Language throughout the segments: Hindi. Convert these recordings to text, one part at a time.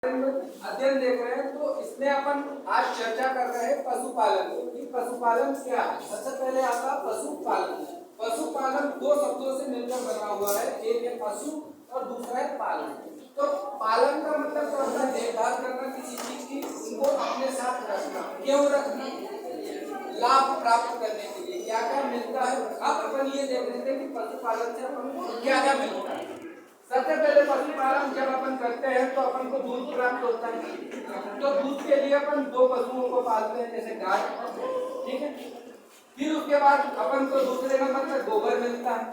अध्ययन देख रहे हैं, तो इसमें अपन आज चर्चा कर रहे हैं पशुपालन की। पशुपालन क्या है? सबसे पहले आता पशुपालन। पशुपालन दो शब्दों से मिलकर बना हुआ है, एक है पशु और दूसरा है पालन। तो पालन का मतलब क्या होता है? देखभाल करना किसी चीज की, उनको अपने साथ रखना। क्यों रखना? लाभ प्राप्त करने के लिए। क्या क्या मिलता है? अब अपन ये देख रहे थे कि पशुपालन से अपन को क्या क्या मिलता है। सबसे पहले पशुपालन जब अपन करते हैं तो अपन को दूध प्राप्त होता है। तो दूध के लिए अपन दो पशुओं को पालते हैं, जैसे गाय, ठीक है। फिर उसके बाद अपन को दूसरे नंबर पर गोबर मिलता है।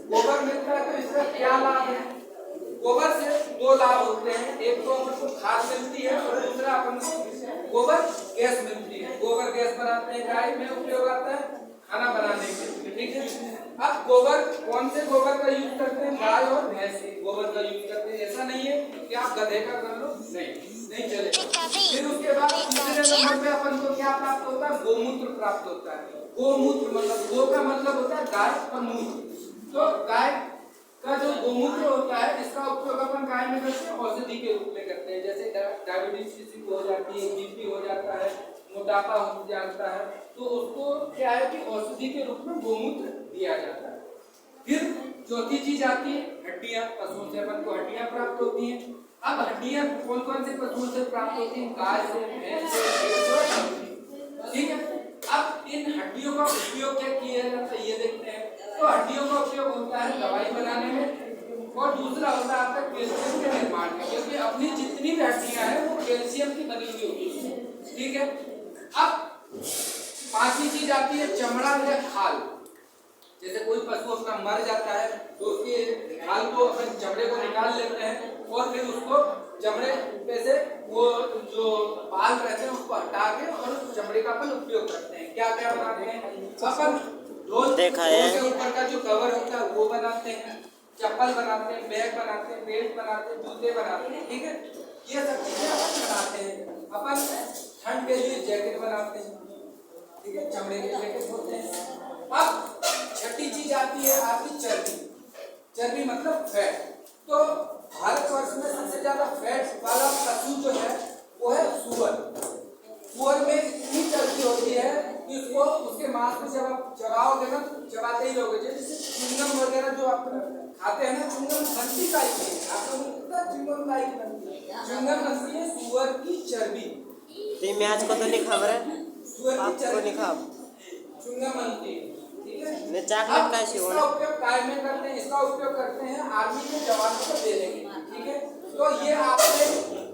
गोबर मिलता है तो इसका क्या लाभ है? गोबर से दो लाभ होते हैं, एक तो अपन को खाद मिलती है और दूसरा अपन को गोबर गैस मिलती है। गोबर गैस बनाते हैं, गाय में उपयोग आता है खाना बनाने के लिए, ठीक है। अब गोबर कौन से गोबर का यूज करते हैं? गाय और भैंस के गोबर का यूज करते हैं। ऐसा नहीं है कि आप गधे का कर लो, नहीं चलेगा। फिर उसके बाद तीसरे नंबर पे अपन को क्या प्राप्त होता है? गोमूत्र प्राप्त होता है। गोमूत्र मतलब गो का मतलब होता है गाय और मूत्र। तो गाय का जो गोमूत्र होता है, इसका उपयोग अपन गाय में करते हैं, औषधि के रूप में करते हैं। जैसे डायबिटीज किसी को हो जाती है, बीपी हो जाता है, मोटापा हो जाता है, तो उसको क्या है कि औषधि के रूप में गोमूत्र दिया जाता है। फिर चौथी चीज आती है हड्डियां। पशुओं से अपन को हड्डियां प्राप्त होती हैं। अब हड्डियां कौन कौन से पशुओं से प्राप्त होती हैं? गाय से, भैंस से, ठीक है। अब इन हड्डियों का उपयोग क्या किया जाता है ये देखते हैं। तो हड्डियों का उपयोग होता है दवाई बनाने में, और दूसरा होता है आपका कैल्शियम के निर्माण में, क्योंकि अपनी जितनी भी हड्डियां हैं वो कैल्शियम की बनी हुई होती है, ठीक है। अब पांचवी चीज आती है चमड़ा या खाल। जैसे कोई पशु अपना मर जाता है तो उसके खाल को, अपन चमड़े को निकाल लेते हैं और फिर उसको चमड़े पे से वो जो बाल रहते हैं उसको हटा के और उस चमड़े का अपन उपयोग करते हैं। क्या क्या बनाते हैं अपन? ढोल के ऊपर का जो कवर होता है वो बनाते हैं, चप्पल बनाते हैं, बैग बनाते हैं, बेल्ट बनाते हैं, जूते बनाते हैं, ठीक है। ये सब चीजें अपन बनाते हैं। अपन ठंड के लिए जैकेट बनाते हैं, ठीक है, चमड़े के जैकेट होते हैं। अब छठी चीज आती है आपकी चर्बी। चर्बी मतलब फैट। तो भारतवर्ष में सबसे ज्यादा फैट वाला पशु जो है वो है सुअर। सुअर में इतनी चर्बी होती है कि उसको, उसके मांस में जब आप चबाओगे ना, चबाते ही रहोगे। जैसे चुंगम वगैरह जो आप खाते हैं ना, चुंगम बनती का ही है, आप लोगों को पता है चुंगम का ही बनती है। चुंगम बनती है सुअर की चर्बी। मैच को तो नहीं खबर है, सुअर की चर्बी नहीं खबर चुंगम बनती है, ठीक है। चॉकलेट का इसका उपयोग काय में करते हैं? इसका उपयोग करते हैं आर्मी के जवानों को देने के लिए, ठीक है। तो ये आपने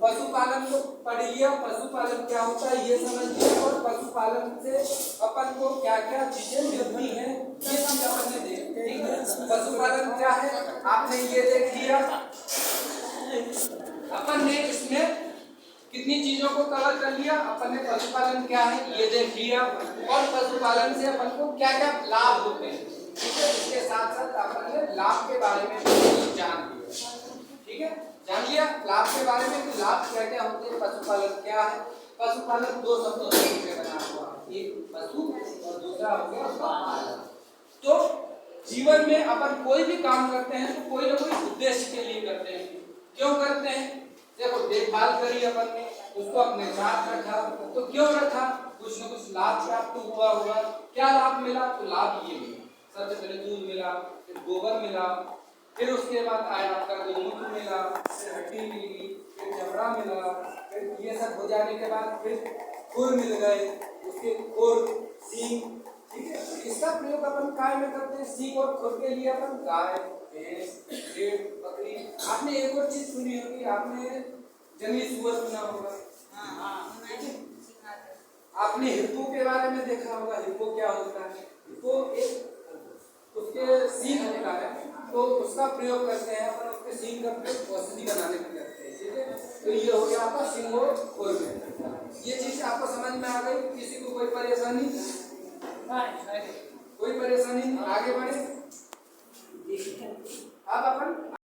पशुपालन को पढ़ लिया, पशुपालन क्या होता है ये समझ लिया, और पशुपालन से अपन को क्या क्या चीजें मिलती हैं ये चीज अपन ने देखी, ठीक है। पशुपालन क्या है आपने ये देख लिया। अपन ने इसमें कितनी चीजों को कवर कर लिया? अपन ने पशुपालन क्या है ये देख लिया, और पशुपालन से अपन को क्या क्या लाभ होते हैं, ठीक है। इसके साथ साथ अपन ने लाभ के बारे में भी जान लिया, ठीक है। जान लिया लाभ के बारे में कि लाभ क्या क्या होते हैं, पशुपालन क्या है। पशुपालन दो शब्दों से बना हुआ, एक पशु और दूसरा हो गया पालन। तो जीवन में अपन कोई भी काम करते हैं तो कोई ना कोई उद्देश्य के लिए करते हैं। क्यों करते हैं? देखो, देखभाल करी अपन ने, उसको अपने साथ रखा, तो क्यों रखा? कुछ न कुछ लाभ प्राप्त हुआ होगा। क्या लाभ मिला? तो लाभ ये मिला, सबसे पहले दूध मिला, फिर गोबर मिला, फिर उसके बाद आया आपका गोमूत्र मिला, फिर हड्डी मिली, फिर चमड़ा मिला, फिर ये सब हो जाने के बाद फिर खुर मिल गए, उसके खुर, सींग, ठीक है। इसका प्रयोग अपन काय में करते हैं? सींग और खुर के लिए अपन गाय, भैंस, भेड़, बकरी। आपने एक और चीज सुनी होगी, आपने जंगली सुअर सुना होगा, आपने हिप्पो के बारे में देखा होगा। हिप्पो क्या होता है? हिप्पो एक उसके सींग होता है, तो उसका प्रयोग करते हैं अपन, उसके सींग का प्रयोग औषधि बनाने में करते हैं, ठीक है। तो ये हो गया आपका सींग और खुर में। ये चीज आपको समझ में आ गई? किसी को कोई परेशानी? कोई परेशानी? आगे बढ़े। अब अपन